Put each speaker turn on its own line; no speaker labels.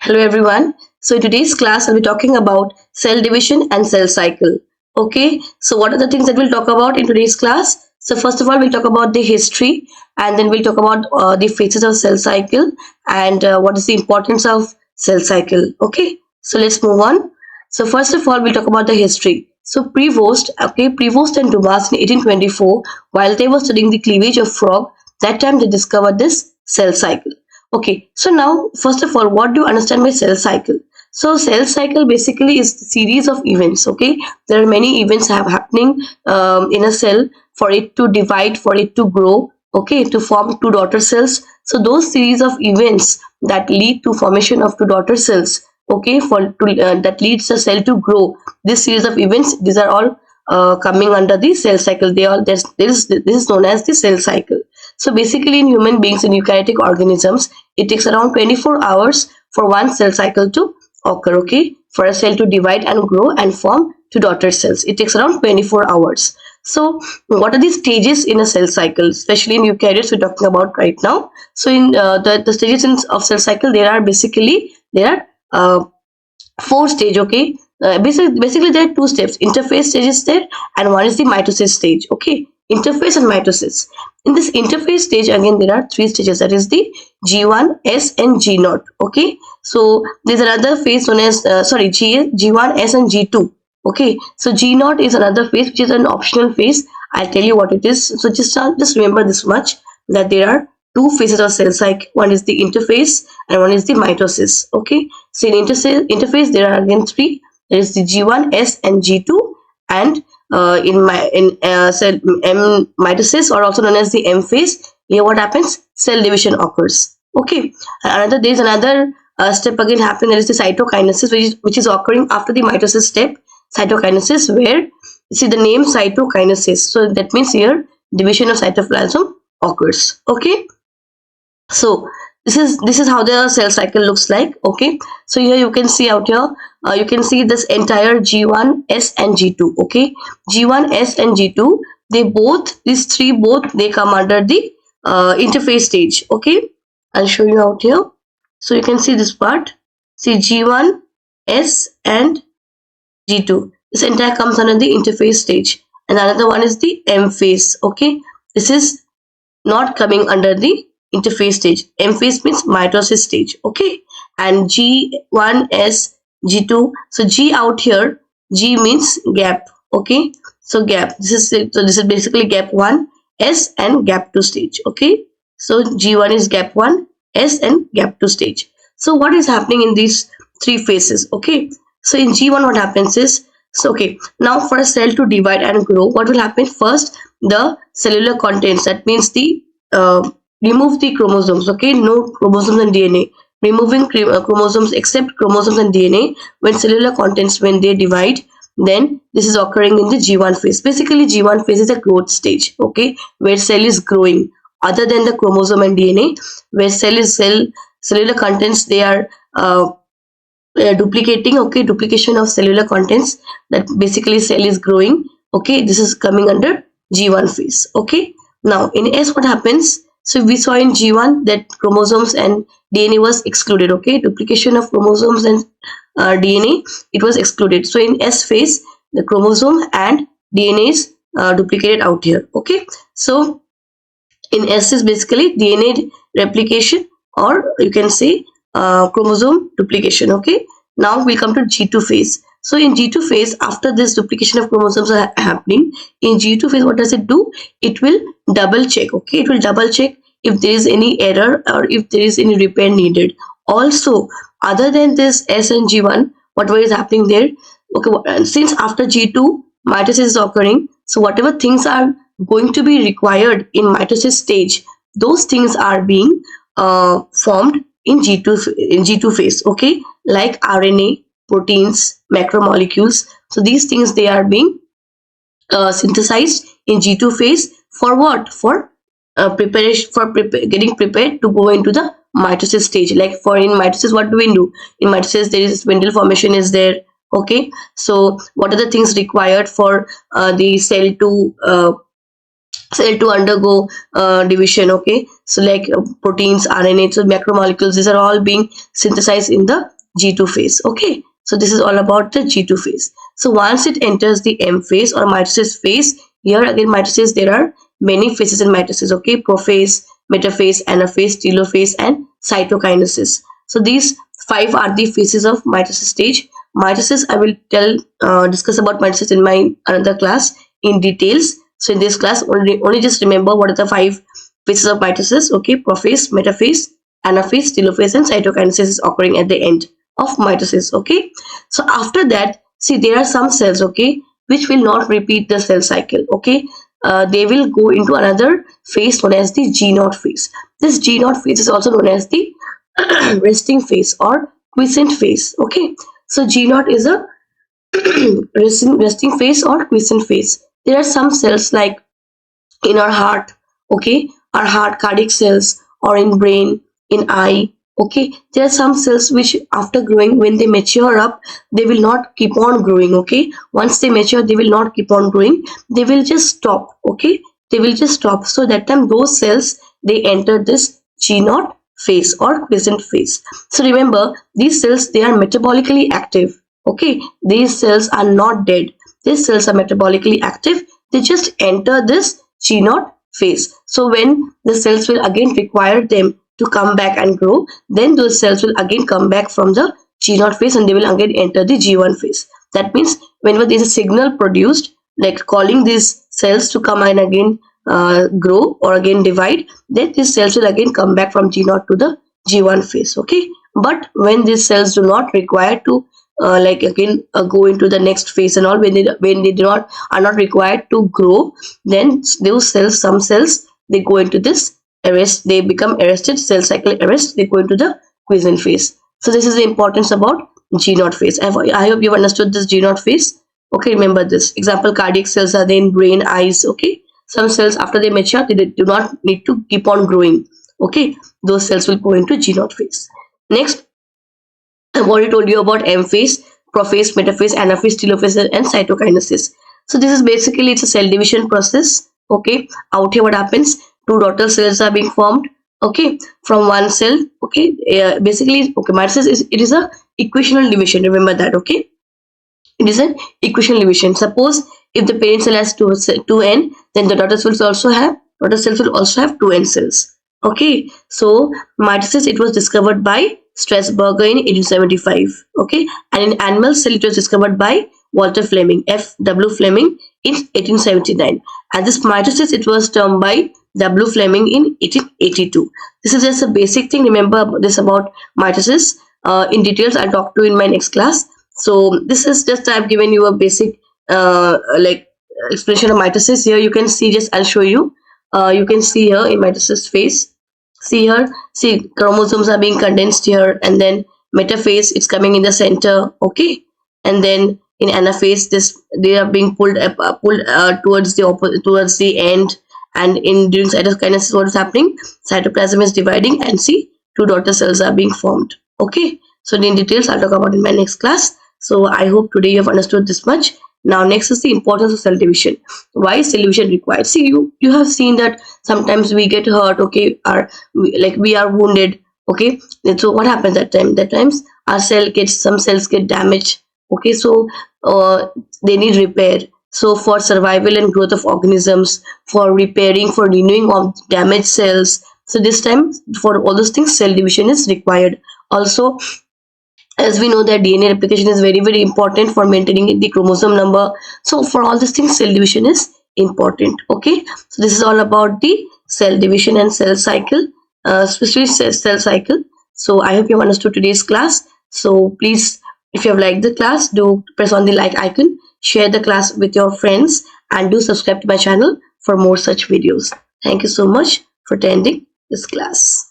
Hello everyone. So in today's class I'll be talking about cell division and cell cycle. Okay, so what are the things that we'll talk about in today's class? So first of all we'll talk about the history, and then we'll talk about the phases of cell cycle, and what is the importance of cell cycle. Okay, so let's move on. So first of all we'll talk about the history. So Prevost and Dumas in 1824, while they were studying the cleavage of frog, that time they discovered this cell cycle. Okay, so now first of all, what do you understand by cell cycle? So cell cycle basically is a series of events. Okay, there are many events happening in a cell for it to divide, for it to grow. Okay, to form two daughter cells. So those series of events that lead to formation of two daughter cells. Okay, that leads the cell to grow. This series of events, these are all coming under the cell cycle. This is known as the cell cycle. So basically in human beings, in eukaryotic organisms, it takes around 24 hours for one cell cycle to occur. Okay, for a cell to divide and grow and form two daughter cells, it takes around 24 hours. So what are the stages in a cell cycle, especially in eukaryotes we're talking about right now? So in the stages of cell cycle, there are four stage. Okay, basically there are two steps. Interphase stage is there, and one is the mitosis stage. Okay, interphase and mitosis. In this interphase stage, again there are three stages, that is the G1, S and G0. Okay, so there's another phase known as G1, S and G2. Okay, so G0 is another phase which is an optional phase. I'll tell you what it is. So just remember this much, that there are two phases of cell cycle. One is the interphase and one is the mitosis. Okay, so in interphase there are again three. There is the G1, S and G2, and cell mitosis, or also known as the M phase, here what happens? Cell division occurs. Okay, there is another step again happening, that is the cytokinesis, which is occurring after the mitosis step. Cytokinesis, where you see the name cytokinesis, so that means here division of cytoplasm occurs. Okay, so this is how the cell cycle looks like. Okay, so here you can see out here, you can see this entire G1, S and G2. Okay, G1, S and G2, these three they come under the interphase stage. Okay, I'll show you out here. So you can see this part. See G1, S and G2. This entire comes under the interphase stage, and another one is the M phase. Okay, this is not coming under the interphase stage. M phase means mitosis stage. Okay, and G1, S, G2. So G out here, G means gap. Okay, so gap. This is basically gap 1, S and gap 2 stage. Okay, so G1 is gap 1, S and gap 2 stage. So what is happening in these three phases? Okay, so in G1 what happens is, so okay, now for a cell to divide and grow, what will happen? First, the cellular contents, that means the remove the chromosomes. Okay, no chromosomes and DNA. Removing chromosomes except chromosomes and DNA, when cellular contents, when they divide, then this is occurring in the G1 phase. Basically G1 phase is a growth stage. Okay, where cell is growing, other than the chromosome and DNA, where cellular contents, they are duplicating. Okay, duplication of cellular contents, that basically cell is growing. Okay, this is coming under G1 phase. Okay, now in S what happens? So we saw in G1 that chromosomes and DNA was excluded. Okay, duplication of chromosomes and DNA, it was excluded. So in S phase, the chromosome and DNA is duplicated out here. Okay, so in S is basically DNA replication, or you can say chromosome duplication. Okay, now we come to G2 phase. So in G2 phase, after this duplication of chromosomes are happening, in G2 phase what does it do? It will double check. Okay, it will double check if there is any error or if there is any repair needed. Also, other than this S and G1, whatever is happening there, okay, since after G2 mitosis is occurring, so whatever things are going to be required in mitosis stage, those things are being formed in G2 phase. Okay, like RNA, proteins, macromolecules. So these things, they are being synthesized in G2 phase. For what? For preparation, for getting prepared to go into the mitosis stage. Like for in mitosis, what do we do? In mitosis, there is spindle formation is there. Okay, so what are the things required for the cell to undergo division? Okay, so like proteins, RNA, so macromolecules, these are all being synthesized in the G2 phase. Okay, so this is all about the G2 phase. So once it enters the M phase or mitosis phase, here again mitosis, there are many phases in mitosis. Okay, prophase, metaphase, anaphase, telophase, and cytokinesis. So these five are the phases of mitosis stage. Mitosis, I will discuss about mitosis in my another class in details. So in this class, only just remember what are the five phases of mitosis. Okay, prophase, metaphase, anaphase, telophase, and cytokinesis is occurring at the end of mitosis. Okay, so after that, see, there are some cells, okay, which will not repeat the cell cycle. Okay, they will go into another phase known as the G0 phase. This G0 phase is also known as the resting phase or quiescent phase. Okay, so G0 is a resting phase or quiescent phase. There are some cells like in our heart, okay, our heart cardiac cells, or in brain, in eye. Okay, there are some cells which after growing, when they mature up, they will not keep on growing. Okay, once they mature, they will not keep on growing, they will just stop. Okay, they will just stop. So that time those cells, they enter this G0 phase or quiescent phase. So remember, these cells, they are metabolically active. Okay, these cells are not dead, these cells are metabolically active, they just enter this G0 phase. So when the cells will again require them to come back and grow, then those cells will again come back from the G0 phase and they will again enter the G1 phase. That means whenever there is a signal produced, like calling these cells to come and again grow or again divide, then these cells will again come back from G0 to the G1 phase. Okay, but when these cells do not require to like again go into the next phase and all, when they do not are not required to grow, then those cells, some cells, they go into this arrest, they become arrested, cell cycle arrest, they go into the quiescent phase. So this is the importance about G0 phase. I hope you've understood this G0 phase. Okay, remember this. Example, cardiac cells are there in brain, eyes. Okay, some cells after they mature, they do not need to keep on growing. Okay, those cells will go into G0 phase. Next, I've already told you about M phase, prophase, metaphase, anaphase, telophase, and cytokinesis. So this is basically, it's a cell division process. Okay, out here what happens? Two daughter cells are being formed. Okay, from one cell. Okay, basically, okay, mitosis is, it is a equational division. Remember that. Okay, it is an equational division. Suppose if the parent cell has two n, then the daughter cells will also have two n cells. Okay, so mitosis, it was discovered by Strasburger in 1875. Okay, and in animal cell it was discovered by Walter Fleming, F.W. Fleming in 1879. And this mitosis, it was termed by W. Fleming in 1882. This is just a basic thing. Remember this about mitosis. In details, I'll talk to you in my next class. So this is just, I've given you a basic like explanation of mitosis. Here you can see, just I'll show you. You can see here in mitosis phase. See here, see chromosomes are being condensed here, and then metaphase, it's coming in the center. Okay, and then in anaphase, this they are being pulled towards the end, and in during cytokinesis, what is happening? Cytoplasm is dividing, and see, two daughter cells are being formed. Okay, so in details I'll talk about in my next class. So I hope today you have understood this much. Now next is the importance of cell division. Why is cell division required? See, you have seen that sometimes we get hurt. Okay, we are wounded. Okay, and so what happens that time? That times our some cells get damaged. Okay, so they need repair. So for survival and growth of organisms, for repairing, for renewing of damaged cells, so this time for all those things, cell division is required. Also, as we know that DNA replication is very, very important for maintaining the chromosome number. So for all these things, cell division is important. Okay, so this is all about the cell division and cell cycle, especially cell cycle. So I hope you have understood today's class. So please, if you have liked the class, do press on the like icon, share the class with your friends, and do subscribe to my channel for more such videos. Thank you so much for attending this class.